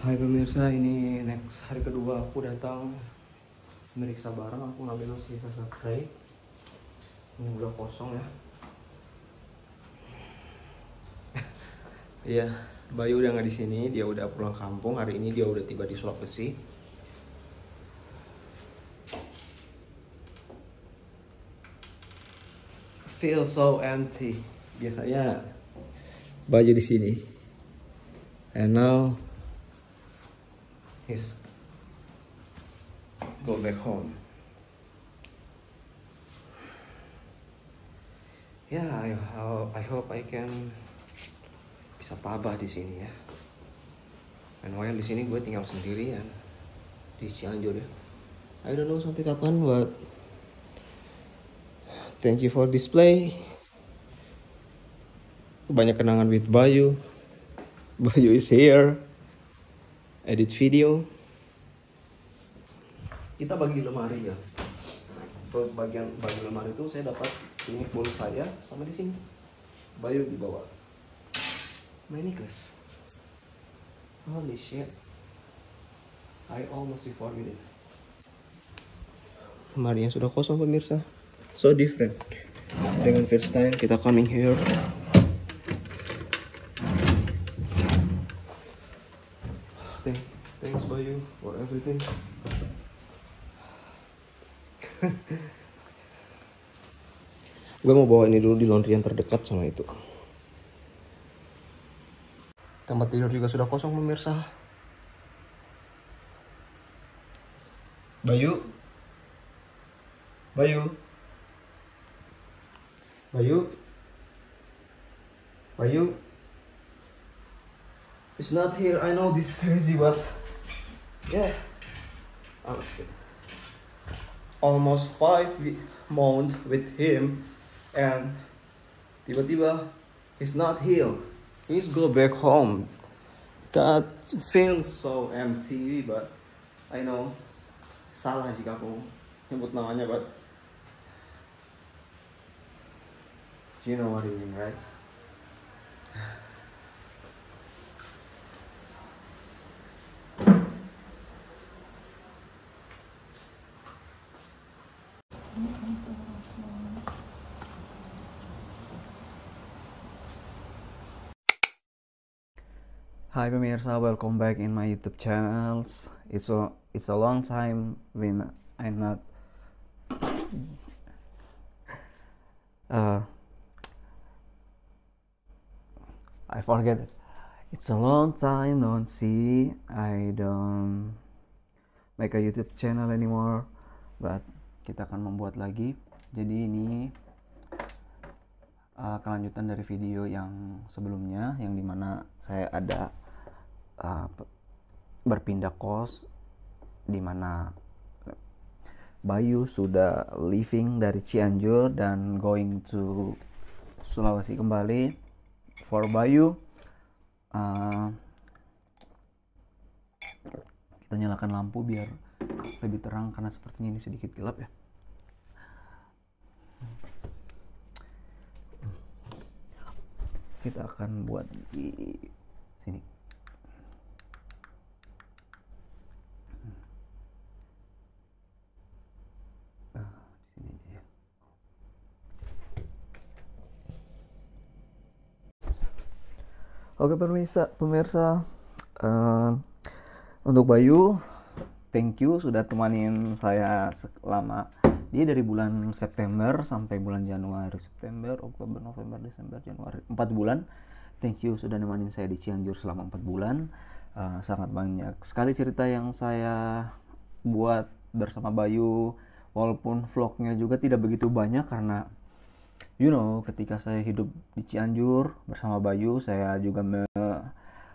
Hai pemirsa, ini next hari kedua aku datang meriksa barang. Aku ngambil sisa spray. Ini udah kosong ya. Iya, Bayu udah nggak di sini. Dia udah pulang kampung. Hari ini dia udah tiba di Sulawesi. Feel so empty. Biasanya Bayu di sini. And now he's go back home. Ya, I hope I can bisa tabah di sini ya. And while di sini gue tinggal sendirian di Cianjur ya. I don't know sampai kapan, but thank you for display. Banyak kenangan with Bayu. Bayu is here. Edit video. Kita bagi lemari ya. Bagian bagi lemari itu saya dapat ini full saya sama di sini. Bayu di bawah. My necklace. Holy shit. I almost forget it. Lemarinya sudah kosong pemirsa. So different dengan first time kita coming here. Thanks Bayu for everything. Gue mau bawa ini dulu di laundry yang terdekat sama itu. Tempat tidur juga sudah kosong pemirsa. Bayu, Bayu, Bayu, Bayu. It's not here. I know this is crazy, but yeah. Almost 5 months with him, and tiba-tiba he's not here. He's go back home. That feels so empty, but I know salah jika aku nyebut namanya, but you know what I mean, right? Hi pemirsa, welcome back in my YouTube channels. It's a long time when I'm not I forget it. It's a long time don't see. I don't make a YouTube channel anymore, but kita akan membuat lagi. Jadi ini kelanjutan dari video yang sebelumnya, yang dimana saya ada berpindah kos, dimana Bayu sudah leaving dari Cianjur dan going to Sulawesi kembali. For Bayu, kita nyalakan lampu biar lebih terang karena sepertinya ini sedikit gelap ya. Kita akan buat di sini. Di sini aja ya. Oke pemirsa, untuk Bayu, thank you sudah temanin saya selama dia dari bulan September sampai bulan Januari, September, Oktober, November, Desember, Januari, 4 bulan. Thank you sudah nemenin saya di Cianjur selama 4 bulan. Sangat banyak sekali cerita yang saya buat bersama Bayu, walaupun vlognya juga tidak begitu banyak karena ketika saya hidup di Cianjur bersama Bayu, saya juga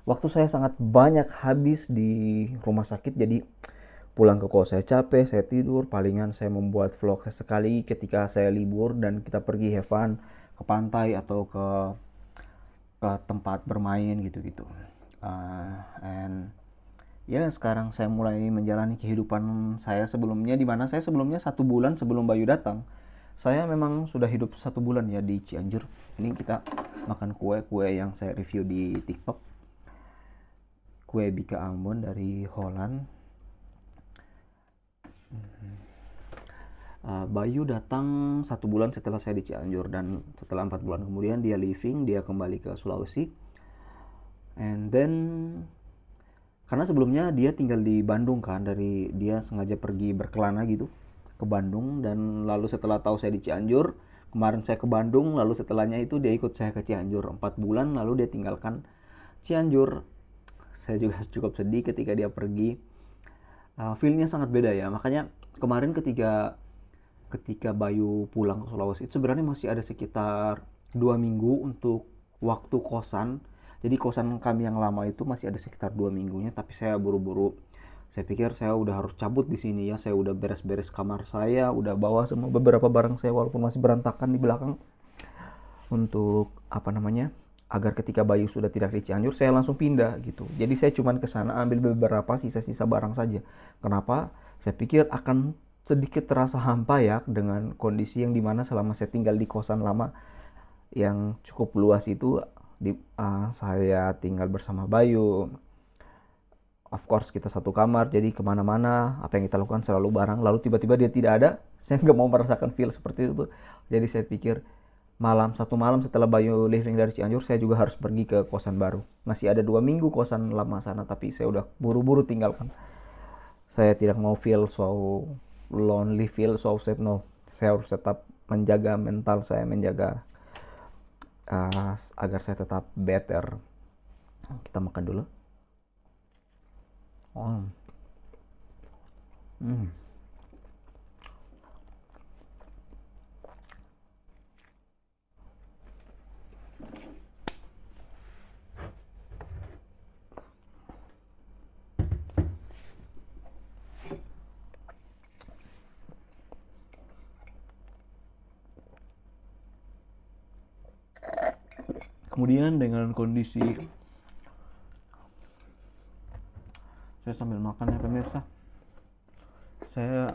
waktu saya sangat banyak habis di rumah sakit. Jadi pulang ke kos saya capek, saya tidur. Palingan saya membuat vlog sesekali ketika saya libur dan kita pergi have fun ke pantai atau ke tempat bermain gitu-gitu. And ya sekarang saya mulai menjalani kehidupan saya sebelumnya, dimana saya sebelumnya 1 bulan sebelum Bayu datang, saya memang sudah hidup 1 bulan ya di Cianjur. Ini kita makan kue yang saya review di TikTok. kue bika Ambon dari Holland. Bayu datang 1 bulan setelah saya di Cianjur, dan setelah 4 bulan kemudian dia leaving, dia kembali ke Sulawesi. And then karena sebelumnya dia tinggal di Bandung kan, dari dia sengaja pergi berkelana gitu ke Bandung, dan lalu setelah tahu saya di Cianjur, kemarin saya ke Bandung, lalu setelahnya itu dia ikut saya ke Cianjur 4 bulan, lalu dia tinggalkan Cianjur. Saya juga cukup sedih ketika dia pergi. Feel-nya sangat beda ya, makanya kemarin ketika Bayu pulang ke Sulawesi itu sebenarnya masih ada sekitar 2 minggu untuk waktu kosan. Jadi kosan kami yang lama itu masih ada sekitar 2 minggunya, tapi saya buru-buru. Saya pikir saya udah harus cabut di sini ya. Saya udah beres-beres kamar saya, udah bawa semua beberapa barang saya walaupun masih berantakan di belakang, untuk apa namanya, agar ketika Bayu sudah tidak di Cianjur saya langsung pindah gitu. Jadi saya cuman ke sana ambil beberapa sisa-sisa barang saja. Kenapa? Saya pikir akan sedikit terasa hampa ya dengan kondisi yang dimana selama saya tinggal di kosan lama yang cukup luas itu, saya tinggal bersama Bayu. Of course kita satu kamar, jadi kemana-mana apa yang kita lakukan selalu bareng. Lalu tiba-tiba dia tidak ada, saya nggak mau merasakan feel seperti itu. Jadi saya pikir satu malam setelah Bayu leaving dari Cianjur, saya juga harus pergi ke kosan baru. Masih ada 2 minggu kosan lama sana, tapi saya udah buru-buru tinggalkan. Saya tidak mau feel so lonely, feel so sad. No, saya harus tetap menjaga mental saya, menjaga agar saya tetap better. Kita makan dulu. Kemudian dengan kondisi saya sambil makan ya pemirsa, saya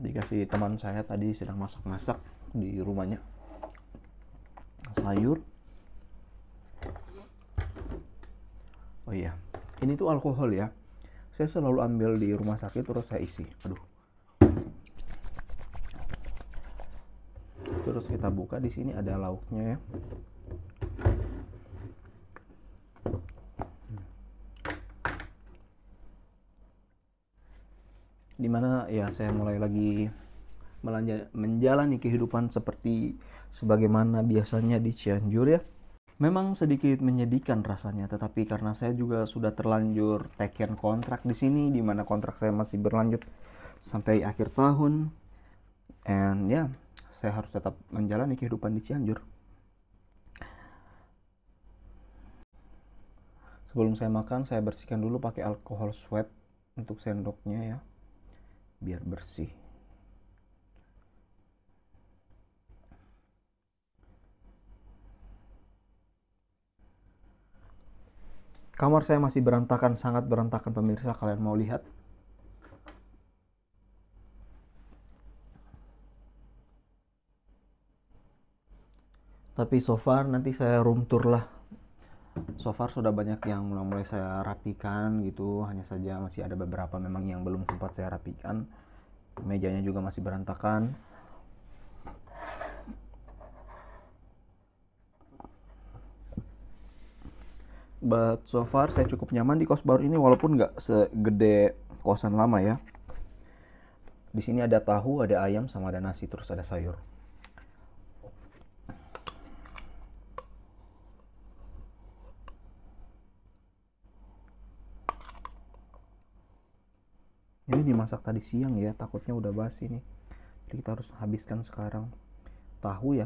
dikasih teman saya tadi sedang masak-masak di rumahnya sayur. Oh iya, ini tuh alkohol ya. Saya selalu ambil di rumah sakit terus saya isi. Terus kita buka, di sini ada lauknya ya. Dimana ya saya mulai lagi menjalani kehidupan seperti sebagaimana biasanya di Cianjur ya. Memang sedikit menyedihkan rasanya, tetapi karena saya juga sudah terlanjur teken kontrak di sini, di mana kontrak saya masih berlanjut sampai akhir tahun, and ya saya harus tetap menjalani kehidupan di Cianjur. Sebelum saya makan, saya bersihkan dulu pakai alkohol swab untuk sendoknya ya, biar bersih. Kamar saya masih berantakan, sangat berantakan pemirsa, kalian mau lihat? Tapi so far nanti saya room tour lah. So far sudah banyak yang mulai saya rapikan gitu, hanya saja masih ada beberapa memang yang belum sempat saya rapikan. Mejanya juga masih berantakan. But so far saya cukup nyaman di kos baru ini, walaupun nggak segede kosan lama ya. Di sini ada tahu, ada ayam, sama ada nasi, terus ada sayur. Ini dimasak tadi siang ya, takutnya udah basi nih. Jadi kita harus habiskan sekarang. Tahu ya.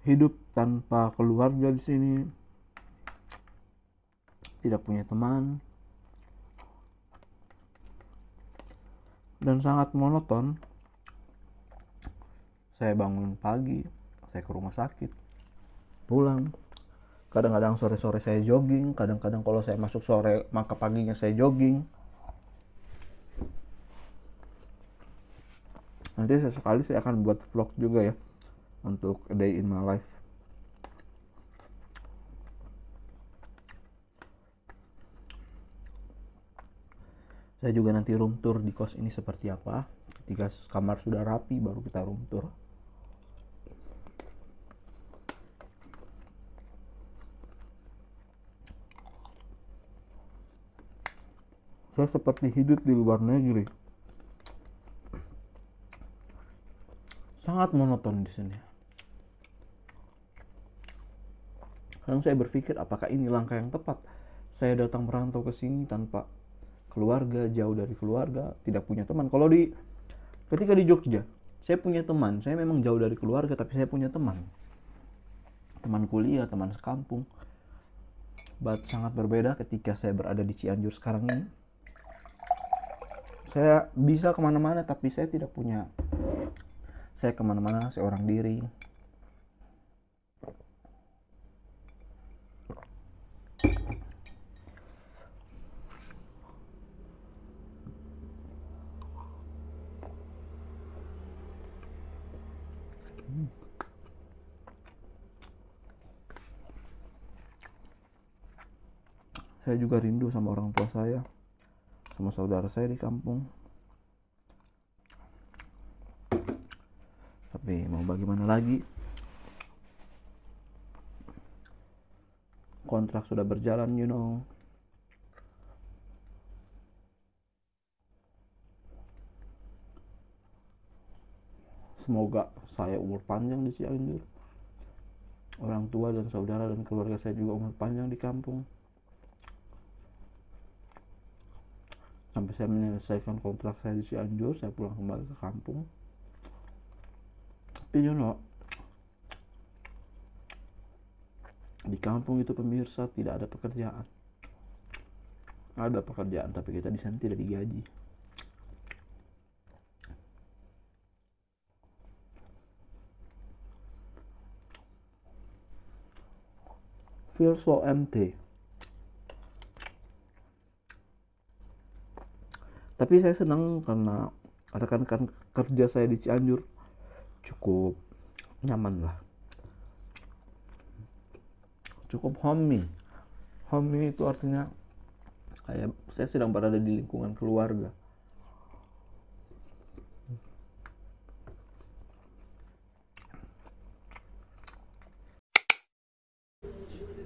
Hidup tanpa keluarga di sini, tidak punya teman, dan sangat monoton. Saya bangun pagi, saya ke rumah sakit, pulang, Kadang-kadang sore-sore saya jogging, kadang-kadang kalau saya masuk sore maka paginya saya jogging. Nanti sesekali saya akan buat vlog juga ya untuk a day in my life. Saya juga nanti room tour di kos ini seperti apa. Ketika kamar sudah rapi baru kita room tour. Saya seperti hidup di luar negeri. Sangat monoton di sini. Kadang saya berpikir apakah ini langkah yang tepat. Saya datang merantau ke sini tanpa keluarga, jauh dari keluarga, tidak punya teman. Ketika di Jogja, saya punya teman. Saya memang jauh dari keluarga, tapi saya punya teman. Teman kuliah, teman sekampung. But sangat berbeda ketika saya berada di Cianjur sekarang ini. Saya bisa kemana-mana, tapi saya tidak punya. Saya kemana-mana seorang diri. Saya juga rindu sama orang tua saya, sama saudara saya di kampung. Tapi mau bagaimana lagi? Kontrak sudah berjalan, you know. Semoga saya umur panjang di Cianjur. Orang tua dan saudara dan keluarga saya juga umur panjang di kampung. Sampai saya menyelesaikan kontrak saya di Cianjur, saya pulang kembali ke kampung. Tapi you know, di kampung itu pemirsa tidak ada pekerjaan. Ada pekerjaan, tapi kita di sana tidak digaji. Feel so empty. Tapi saya senang karena rekan-rekan kerja saya di Cianjur cukup nyaman lah, cukup homey. Homey itu artinya kayak saya sedang berada di lingkungan keluarga.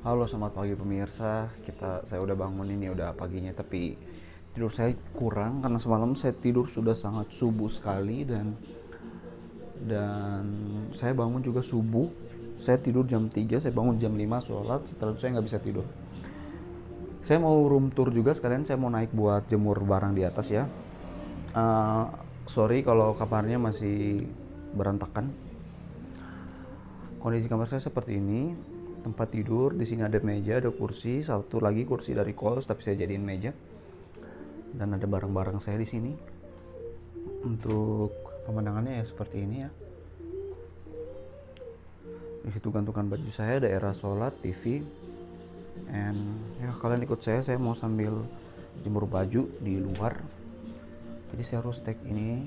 Halo, selamat pagi pemirsa. Saya udah bangun, ini udah paginya, tapi tidur saya kurang karena semalam saya tidur sudah sangat subuh sekali dan saya bangun juga subuh. Saya tidur jam 3, saya bangun jam 5 sholat, setelah itu saya nggak bisa tidur. Saya mau room tour juga sekalian, saya mau naik buat jemur barang di atas ya. Sorry kalau kamarnya masih berantakan. Kondisi kamar saya seperti ini. Tempat tidur, di sini ada meja, ada kursi, satu lagi kursi dari kos tapi saya jadiin meja. Dan ada barang-barang saya di sini. Untuk pemandangannya ya seperti ini ya. Di situ gantungan baju saya, daerah sholat, TV. And ya kalian ikut saya mau sambil jemur baju di luar. Jadi saya harus take ini.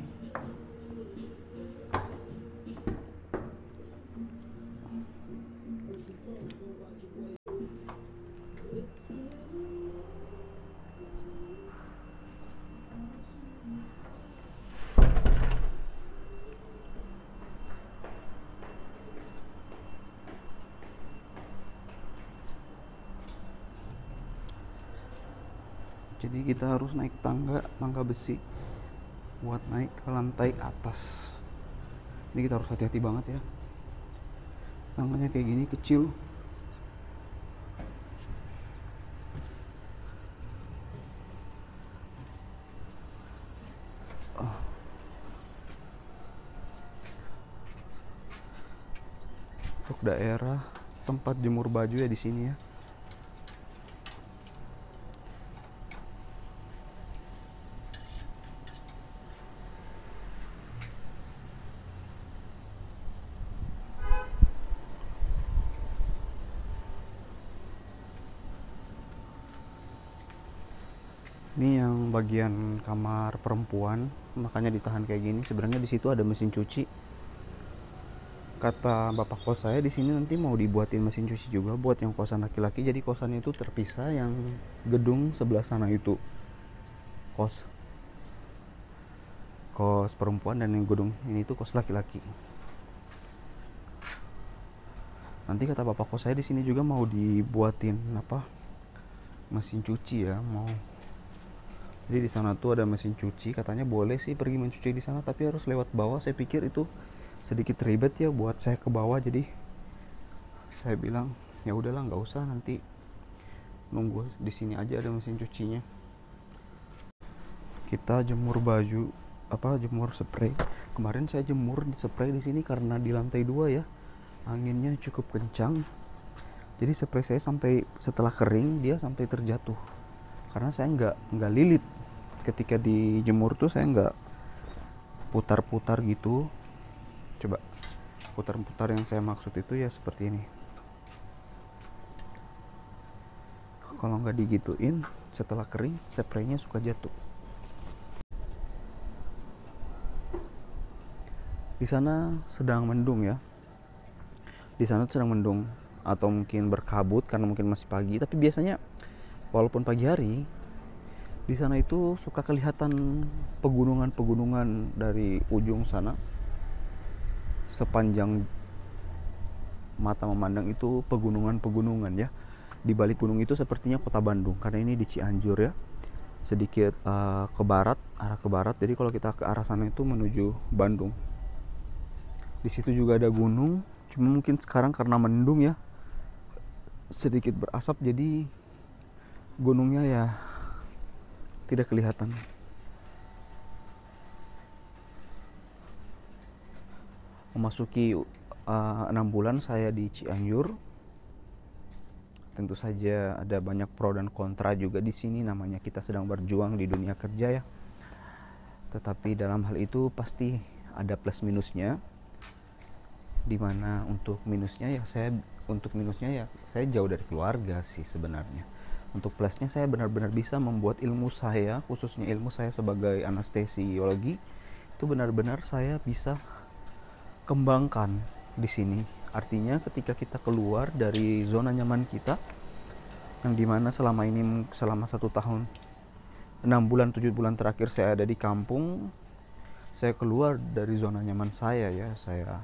Jadi kita harus naik tangga besi buat naik ke lantai atas. Ini kita harus hati-hati banget ya. Tangganya kayak gini kecil. Untuk daerah tempat jemur baju ya di sini ya. Ini yang bagian kamar perempuan, makanya ditahan kayak gini. Sebenarnya di situ ada mesin cuci. Kata bapak kos saya di sini nanti mau dibuatin mesin cuci juga buat yang kosan laki-laki. Jadi kosannya itu terpisah, yang gedung sebelah sana itu kos kos perempuan, dan yang gedung ini tuh kos laki-laki. Nanti kata bapak kos saya di sini juga mau dibuatin apa? Mesin cuci ya, mau. Jadi di sana tuh ada mesin cuci, katanya boleh sih pergi mencuci di sana, tapi harus lewat bawah. Saya pikir itu sedikit ribet ya buat saya ke bawah, jadi saya bilang ya udahlah nggak usah, nanti nunggu di sini aja ada mesin cucinya. Kita jemur baju, apa, jemur spray. Kemarin saya jemur spray di sini karena di lantai 2 ya, anginnya cukup kencang. Jadi spray saya sampai setelah kering dia sampai terjatuh karena saya nggak lilit. Ketika dijemur tuh saya nggak putar-putar gitu. Coba putar-putar, yang saya maksud itu ya seperti ini. Kalau nggak digituin, setelah kering spraynya suka jatuh. Di sana sedang mendung ya, di sana sedang mendung atau mungkin berkabut karena mungkin masih pagi. Tapi biasanya walaupun pagi hari, di sana itu suka kelihatan pegunungan-pegunungan dari ujung sana. Sepanjang mata memandang itu pegunungan-pegunungan ya. Di balik gunung itu sepertinya kota Bandung, karena ini di Cianjur ya, sedikit ke barat, arah ke barat. Jadi kalau kita ke arah sana itu menuju Bandung. Di situ juga ada gunung, cuma mungkin sekarang karena mendung ya, sedikit berasap, jadi gunungnya ya tidak kelihatan. Memasuki 6 bulan saya di Cianjur, tentu saja ada banyak pro dan kontra juga di sini. Namanya kita sedang berjuang di dunia kerja ya. Tetapi dalam hal itu pasti ada plus minusnya. Dimana untuk minusnya ya saya jauh dari keluarga sih sebenarnya. Untuk plusnya saya benar-benar bisa membuat ilmu saya, khususnya ilmu saya sebagai anestesiologi, itu benar-benar saya bisa kembangkan di sini. Artinya ketika kita keluar dari zona nyaman kita, yang dimana selama ini, selama 1 tahun 6 bulan 7 bulan terakhir saya ada di kampung, saya keluar dari zona nyaman saya ya, saya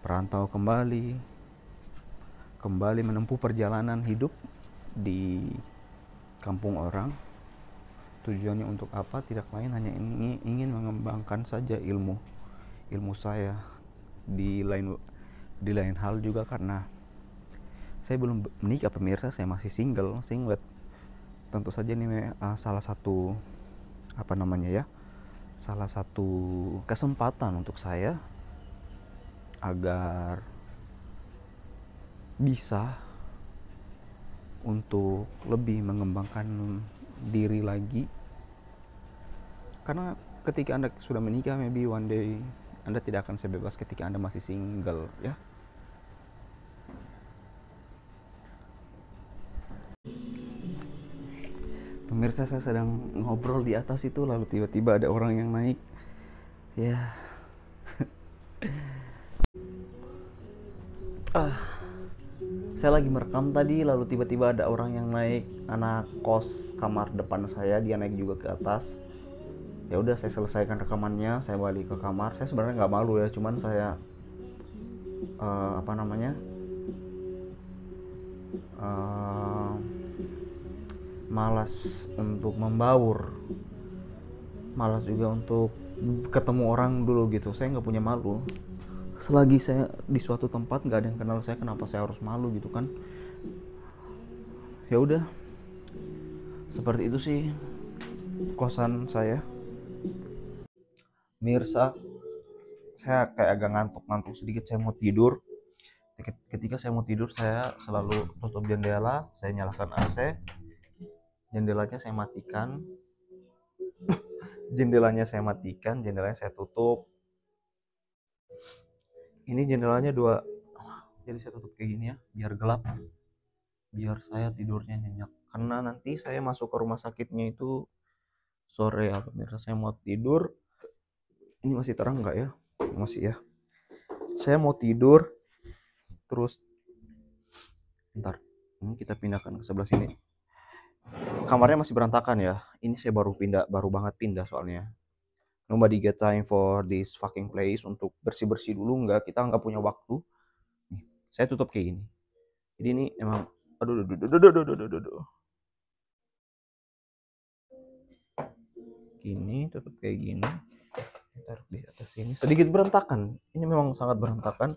perantau kembali menempuh perjalanan hidup di kampung orang. Tujuannya untuk apa? Tidak lain hanya ingin mengembangkan saja ilmu saya. Di lain hal juga karena saya belum menikah pemirsa, saya masih single. Tentu saja ini salah satu apa namanya ya, salah satu kesempatan untuk saya agar bisa untuk lebih mengembangkan diri lagi. Karena ketika Anda sudah menikah, maybe one day Anda tidak akan sebebas ketika Anda masih single ya. Pemirsa, saya sedang ngobrol di atas itu, lalu tiba-tiba ada orang yang naik. Ya, saya lagi merekam tadi, lalu tiba-tiba ada orang yang naik, anak kos kamar depan saya, dia naik juga ke atas. Ya udah, saya selesaikan rekamannya, saya balik ke kamar. Saya sebenarnya nggak malu ya, cuman saya apa namanya, uh, malas untuk membaur, malas juga untuk ketemu orang dulu gitu. Saya nggak punya malu. Selagi saya di suatu tempat nggak ada yang kenal saya, kenapa saya harus malu gitu kan? Ya udah, seperti itu sih kosan saya. Mirsa, saya kayak agak ngantuk sedikit, saya mau tidur. Ketika saya mau tidur, saya selalu tutup jendela, saya nyalakan AC, jendelanya saya tutup. Ini jendelanya dua, jadi saya tutup kayak gini ya, biar gelap, biar saya tidurnya nyenyak. karena nanti saya masuk ke rumah sakitnya itu sore ya pemirsa. Saya mau tidur. Ini masih terang nggak ya? Masih ya. Saya mau tidur, terus ntar ini kita pindahkan ke sebelah sini. Kamarnya masih berantakan ya. Ini saya baru banget pindah soalnya. Nobody get time for this fucking place untuk bersih-bersih dulu, nggak, kita nggak punya waktu. Nih, saya tutup kayak gini. Jadi ini emang aduh. Gini, tutup kayak gini. Taruh di atas sini. Sedikit berantakan. Ini memang sangat berantakan.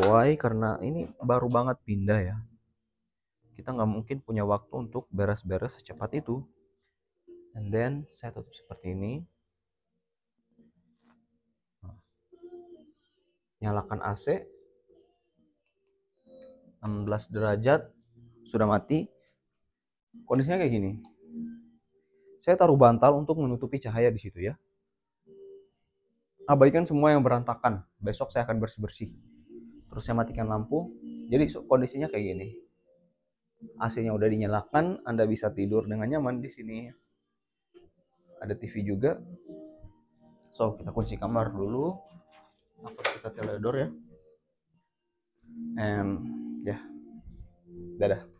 Why? Karena ini baru banget pindah ya. Kita nggak mungkin punya waktu untuk beres-beres secepat itu. And then saya tutup seperti ini. Nyalakan AC. 16 derajat. Sudah mati. Kondisinya kayak gini. Saya taruh bantal untuk menutupi cahaya di situ ya. Abaikan semua yang berantakan. Besok saya akan bersih-bersih. Terus saya matikan lampu. Jadi kondisinya kayak gini. AC-nya udah dinyalakan, Anda bisa tidur dengan nyaman di sini. Ada TV juga. So, kita kunci kamar dulu. Kita teledor ya. And ya, dadah.